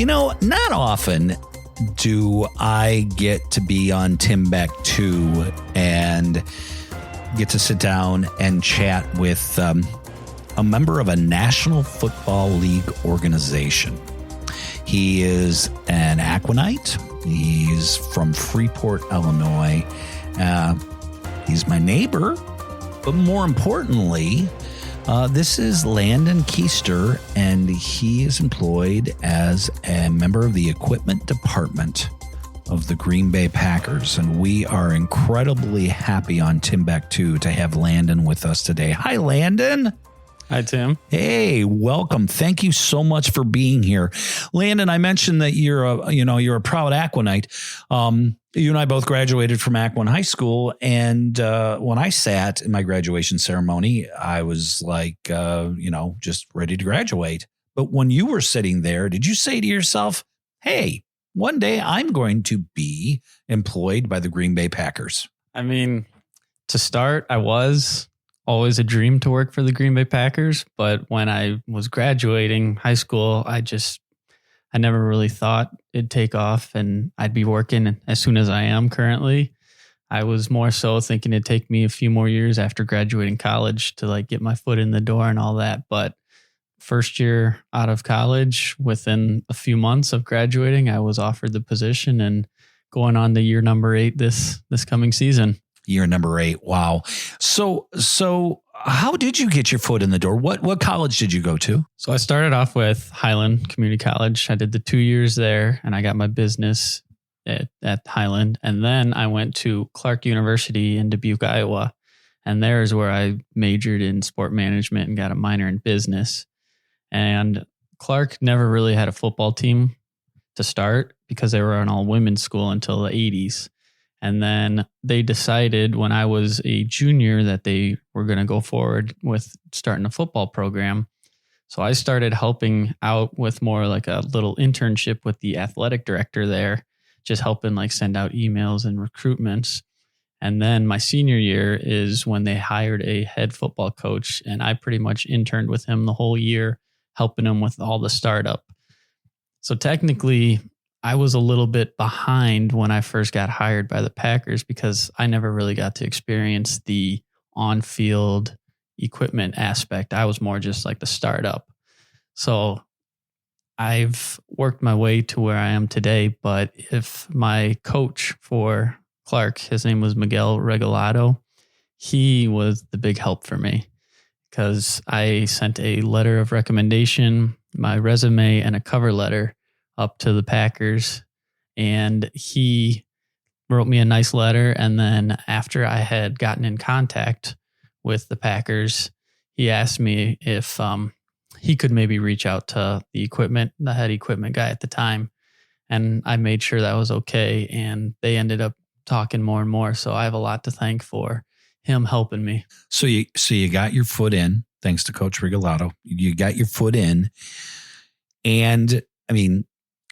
Not often do I get to be on Timbuktu and get to sit down and chat with a member of a National Football League organization. He is an Aquanite. He's from Freepod, Illinois. He's my neighbor, but more importantly, this is Landon Koester, and he is employed as a member of the equipment department of the Green Bay Packers. And we are incredibly happy on Timbuktu to have Landon with us today. Hi, Landon. Hi, Tim. Hey, welcome. Thank you so much for being here. Landon, I mentioned that you're a proud Aquanite. You and I both graduated from Aquan High School. And when I sat in my graduation ceremony, I was like, just ready to graduate. But when you were sitting there, did you say to yourself, hey, one day I'm going to be employed by the Green Bay Packers? I mean, to start, I was always a dream to work for the Green Bay Packers. But when I was graduating high school, I never really thought it'd take off and I'd be working as soon as I am currently. I was more so thinking it'd take me a few more years after graduating college to get my foot in the door and all that. But first year out of college, within a few months of graduating, I was offered the position and going on to year number 8 this coming season. Year number 8. Wow. So how did you get your foot in the door? What college did you go to? So I started off with Highland Community College. I did the 2 years there and I got my business at Highland. And then I went to Clark University in Dubuque, Iowa. And there's where I majored in sport management and got a minor in business. And Clark never really had a football team to start because they were an all women's school until the 80s. And then they decided when I was a junior that they were going to go forward with starting a football program. So I started helping out with more like a little internship with the athletic director there, just helping send out emails and recruitments. And then my senior year is when they hired a head football coach. And I pretty much interned with him the whole year, helping him with all the startup. So technically, I was a little bit behind when I first got hired by the Packers because I never really got to experience the on-field equipment aspect. I was more just like the startup. So I've worked my way to where I am today, but if my coach for Clark, his name was Miguel Regalado, he was the big help for me because I sent a letter of recommendation, my resume, and a cover letter up to the Packers, and he wrote me a nice letter. And then after I had gotten in contact with the Packers, he asked me if he could maybe reach out to the head equipment guy at the time. And I made sure that was okay. And they ended up talking more and more. So I have a lot to thank for him helping me. So you got your foot in, thanks to Coach Regalado. You got your foot in. And I mean,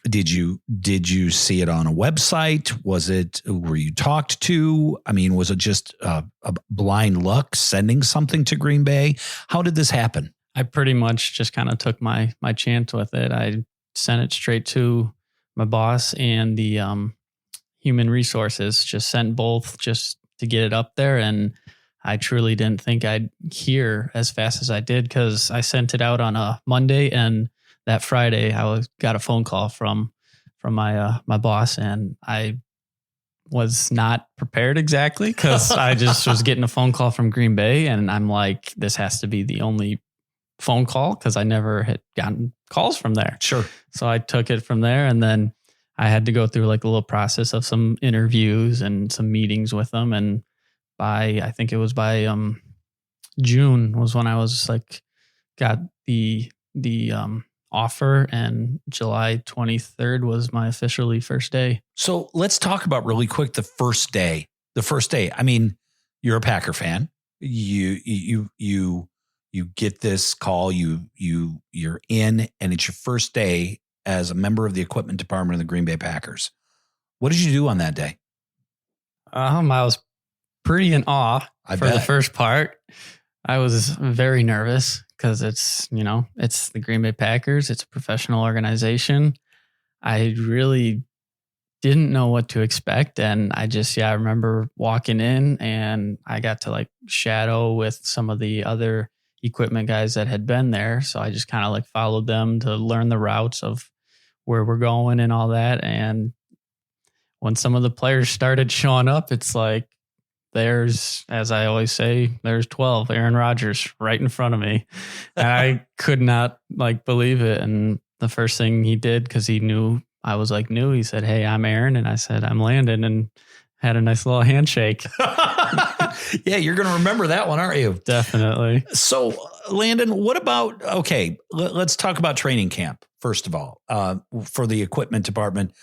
did you see it on a website? Were you talked to? I mean, was it just a blind luck sending something to Green Bay? How did this happen? I pretty much just kind of took my chance with it. I sent it straight to my boss and the human resources, just sent both just to get it up there. And I truly didn't think I'd hear as fast as I did because I sent it out on a Monday, and that Friday, I got a phone call from my boss, and I was not prepared exactly because I just was getting a phone call from Green Bay, and I'm like, this has to be the only phone call because I never had gotten calls from there. Sure. So I took it from there, and then I had to go through a little process of some interviews and some meetings with them, and I think it was by June was when I was got the offer, and July 23rd was my officially first day. So let's talk about really quick the first day. I mean, you're a Packer fan. You get this call. You're in, and it's your first day as a member of the equipment department of the Green Bay Packers. What did you do on that day? I was pretty in awe the first part. I was very nervous because it's the Green Bay Packers. It's a professional organization. I really didn't know what to expect. And I remember walking in and I got to like shadow with some of the other equipment guys that had been there. So I just kind of like followed them to learn the routes of where we're going and all that. And when some of the players started showing up, it's like, there's, as I always say, there's 12 Aaron Rodgers right in front of me. And I could not like believe it. And the first thing he did, because he knew I was like new, he said, "Hey, I'm Aaron." And I said, "I'm Landon," and had a nice little handshake. Yeah, you're going to remember that one, aren't you? Definitely. So, Landon, what about, okay, let's talk about training camp, first of all, for the equipment department.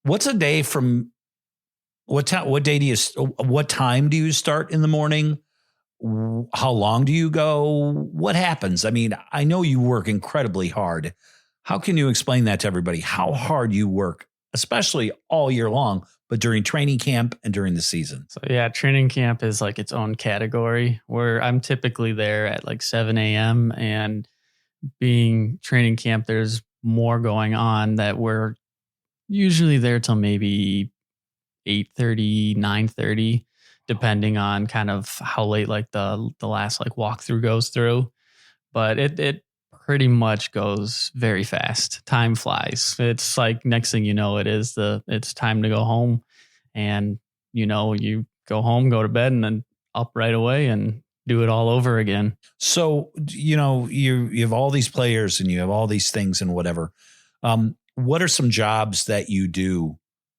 What's a day from, what time do you start in the morning? How long do you go? What happens? I mean, I know you work incredibly hard. How can you explain that to everybody? How hard you work, especially all year long, but during training camp and during the season? So yeah, training camp is like its own category where I'm typically there at like 7 a.m. and being training camp, there's more going on that we're usually there till maybe 8:30, 9:30, depending on kind of how late like the last like walkthrough goes through. But it pretty much goes very fast. Time flies. It's like next thing you know, it's time to go home. And you go home, go to bed, and then up right away and do it all over again. So, you have all these players and you have all these things and whatever. What are some jobs that you do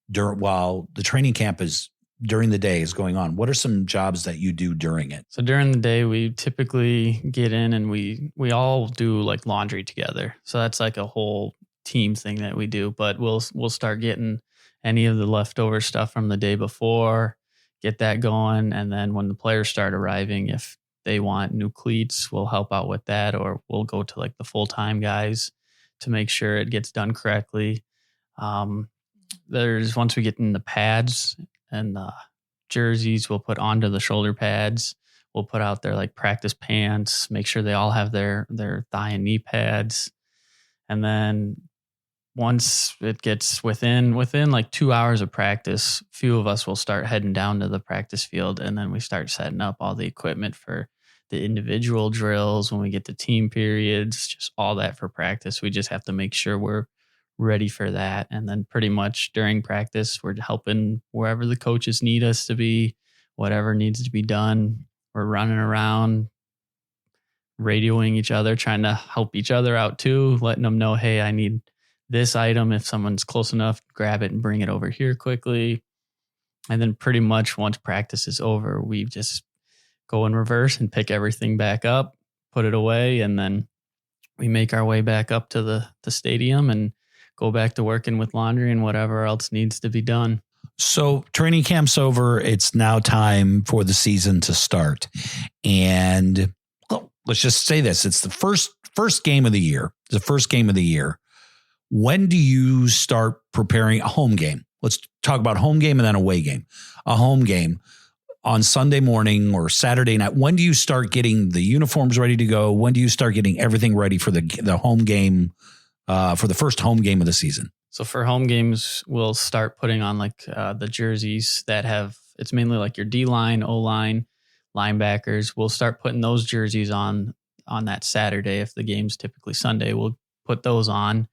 while the training camp is during the day is going on? What are some jobs that you do during it? So during the day, we typically get in and we all do like laundry together. So that's like a whole team thing that we do. But we'll start getting any of the leftover stuff from the day before, get that going, and then when the players start arriving, if they want new cleats, we'll help out with that, or we'll go to like the full-time guys to make sure it gets done correctly. There's once we get in the pads and the jerseys, we'll put onto the shoulder pads. We'll put out their like practice pants, make sure they all have their thigh and knee pads. And then once it gets within like 2 hours of practice, a few of us will start heading down to the practice field, and then we start setting up all the equipment for the individual drills. When we get to team periods, just all that for practice. We just have to make sure we're ready for that. And then pretty much during practice, we're helping wherever the coaches need us to be, whatever needs to be done. We're running around, radioing each other, trying to help each other out too, letting them know, hey, I need this item. If someone's close enough, grab it and bring it over here quickly. And then pretty much once practice is over, we just go in reverse and pick everything back up, put it away, and then we make our way back up to the stadium and go back to working with laundry and whatever else needs to be done. So training camp's over. It's now time for the season to start. And let's just say this. It's the first game of the year. The first game of the year. When do you start preparing a home game? Let's talk about home game and then away game. A home game on Sunday morning or Saturday night. When do you start getting the uniforms ready to go? When do you start getting everything ready for the home game, for the first home game of the season? So for home games, we'll start putting on like the jerseys that have, it's mainly like your D-line, O-line, linebackers. We'll start putting those jerseys on that Saturday. If the game's typically Sunday, we'll put those on.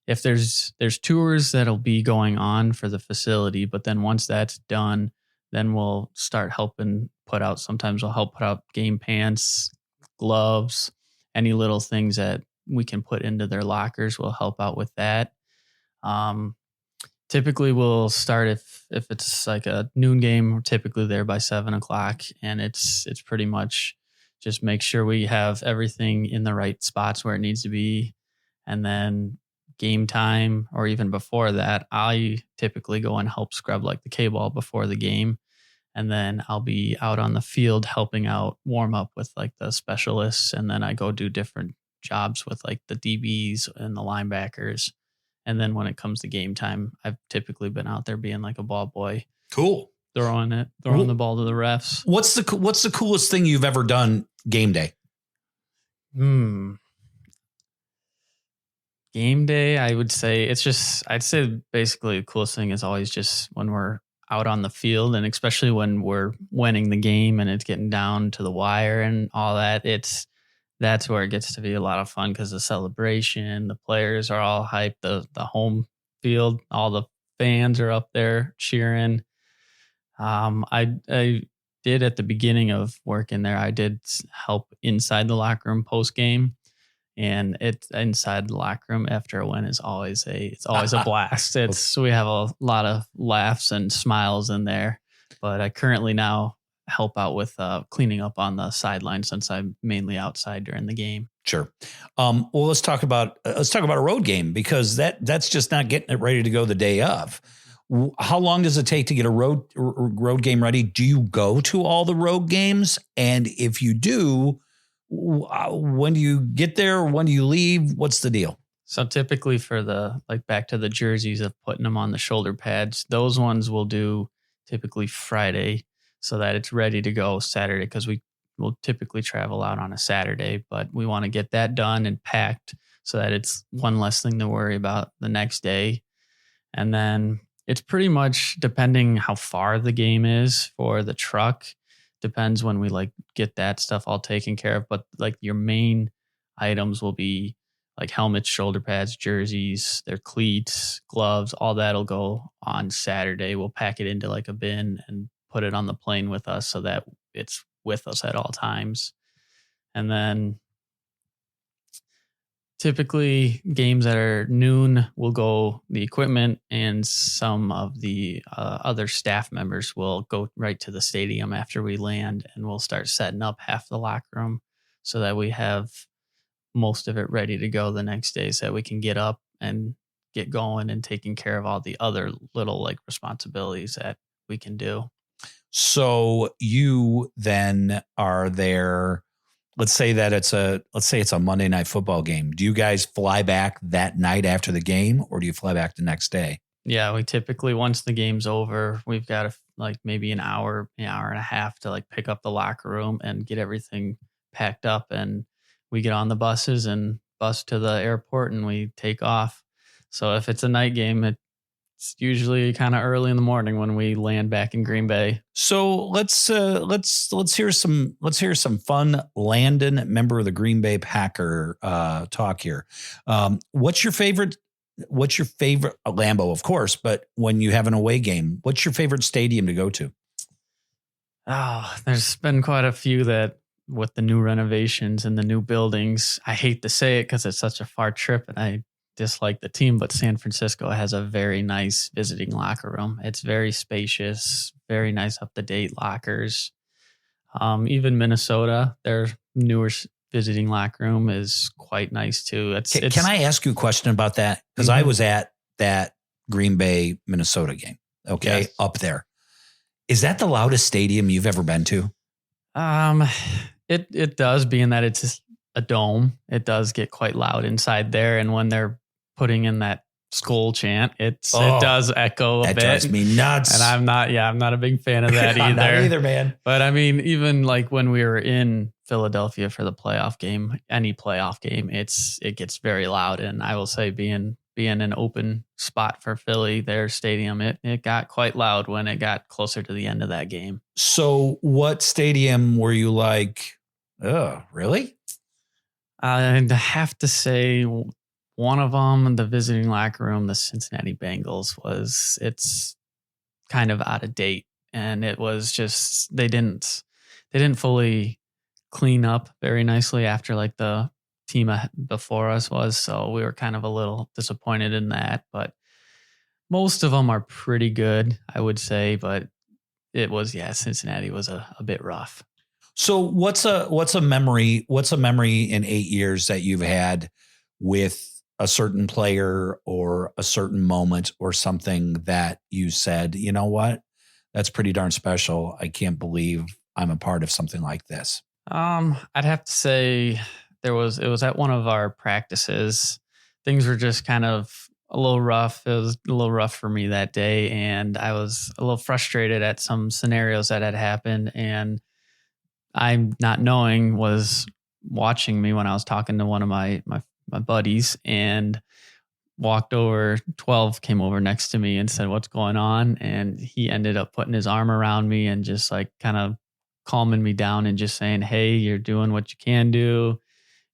If there's tours that'll be going on for the facility, but then once that's done, then we'll start helping put out, sometimes we'll help put out game pants, gloves, any little things that we can put into their lockers. We'll help out with that. Typically we'll start if it's like a noon game, we're typically there by 7:00, and it's pretty much just make sure we have everything in the right spots where it needs to be. And then game time, or even before that, I typically go and help scrub like the K-ball before the game. And then I'll be out on the field helping out warm up with like the specialists. And then I go do different jobs with like the DBs and the linebackers. And then when it comes to game time, I've typically been out there being like a ball boy. Cool. Throwing the ball to the refs. What's the coolest thing you've ever done game day? Game day, I would say I'd say basically the coolest thing is always just when we're out on the field, and especially when we're winning the game and it's getting down to the wire and all that. That's where it gets to be a lot of fun because the celebration, the players are all hyped, the home field, all the fans are up there cheering. I did at the beginning of working there, I did help inside the locker room post game. And it's inside the locker room after a win is always a blast. We have a lot of laughs and smiles in there. But I currently now help out with cleaning up on the sideline since I'm mainly outside during the game. Sure. Well, let's talk about a road game because that's just not getting it ready to go the day of. How long does it take to get a road game ready? Do you go to all the road games? And if you do, when do you get there? When do you leave? What's the deal? So typically for back to the jerseys of putting them on the shoulder pads, those ones we'll do typically Friday so that it's ready to go Saturday because we will typically travel out on a Saturday, but we want to get that done and packed so that it's one less thing to worry about the next day. And then it's pretty much depending how far the game is for the truck. Depends when we get that stuff all taken care of. But your main items will be like helmets, shoulder pads, jerseys, their cleats, gloves, all that'll go on Saturday. We'll pack it into a bin and put it on the plane with us so that it's with us at all times. And then typically games that are noon will go the equipment, and some of the other staff members will go right to the stadium after we land, and we'll start setting up half the locker room so that we have most of it ready to go the next day so that we can get up and get going and taking care of all the other little responsibilities that we can do. So you then are there. Let's say it's a Monday night football game. Do you guys fly back that night after the game, or do you fly back the next day? Yeah, we typically, once the game's over, we've got maybe an hour and a half to pick up the locker room and get everything packed up, and we get on the buses and bus to the airport and we take off. So if it's a night game, it's usually kind of early in the morning when we land back in Green Bay. So let's hear some fun Landon, member of the Green Bay Packer, talk here. What's your favorite Lambeau, of course, but when you have an away game, what's your favorite stadium to go to? Oh, there's been quite a few that with the new renovations and the new buildings. I hate to say it because it's such a far trip and I dislike the team, but San Francisco has a very nice visiting locker room. It's very spacious, very nice up-to-date lockers. Even Minnesota, their newer visiting locker room is quite nice too. Can I ask you a question about that? Because I was at that Green Bay, Minnesota game. Okay, yes. Up there. Is that the loudest stadium you've ever been to? It does, being that it's just a dome. It does get quite loud inside there, and when they're putting in that skull chant, it does echo a bit. That drives me nuts. And I'm not a big fan of that either. Not either, man. But I mean, even when we were in Philadelphia for the playoff game, any playoff game, it gets very loud. And I will say, being an open spot for Philly, their stadium, it got quite loud when it got closer to the end of that game. So what stadium were you like, oh, really? I'd have to say one of them, the visiting locker room, the Cincinnati Bengals, it's kind of out of date. And it was just, they didn't fully clean up very nicely after the team before us was. So we were kind of a little disappointed in that, but most of them are pretty good, I would say. But Cincinnati was a bit rough. So what's a memory in 8 years that you've had with a certain player or a certain moment or something that you said, you know what, that's pretty darn special. I can't believe I'm a part of something like this. I'd have to say it was at one of our practices. Things were just kind of a little rough. It was a little rough for me that day, and I was a little frustrated at some scenarios that had happened, and I'm not knowing was watching me when I was talking to one of my my buddies, and walked over. 12 came over next to me and said, "What's going on?" And he ended up putting his arm around me and just like kind of calming me down and just saying, "Hey, you're doing what you can do.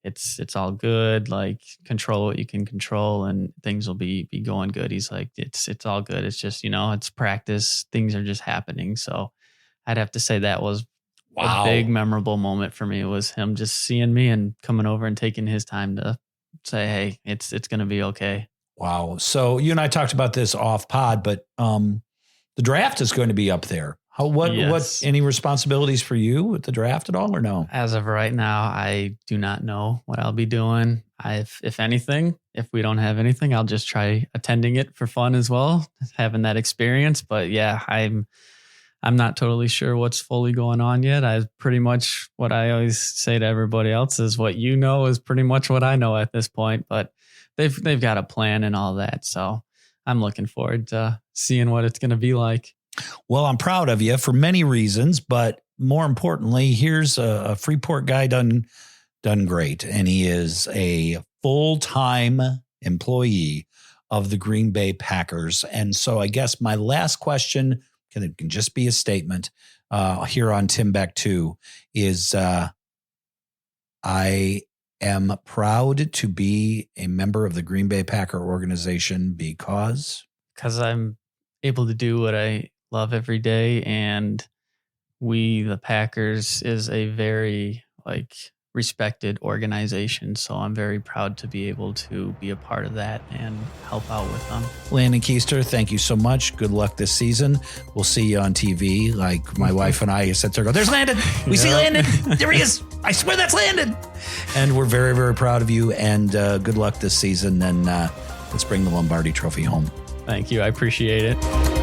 It's all good. Like, control what you can control, and things will be going good." He's like, it's all good. It's just, it's practice. Things are just happening. So I'd have to say that was a big memorable moment for me. It was him just seeing me and coming over and taking his time to say, "Hey, it's going to be okay." Wow. So you and I talked about this off pod, but the draft is going to be up there. What any responsibilities for you with the draft at all, or no? As of right now, I do not know what I'll be doing. If anything, if we don't have anything, I'll just try attending it for fun as well, having that experience. But yeah, I'm not totally sure what's fully going on yet. I pretty much, what I always say to everybody else is, what you know is pretty much what I know at this point. But they've got a plan and all that, so I'm looking forward to seeing what it's going to be like. Well, I'm proud of you for many reasons, but more importantly, here's a Freeport guy done great, and he is a full-time employee of the Green Bay Packers. And so I guess my last question can just be a statement here on Tim Beck 2 is I am proud to be a member of the Green Bay Packer organization because I'm able to do what I love every day, and the Packers is a very respected organization. So I'm very proud to be able to be a part of that and help out with them. Landon Koester, thank you so much. Good luck this season. We'll see you on TV. Like my wife and I sit there and go, "There's Landon. We see Landon. There he is. I swear that's Landon." And we're very, very proud of you, and good luck this season. And let's bring the Lombardi Trophy home. Thank you. I appreciate it.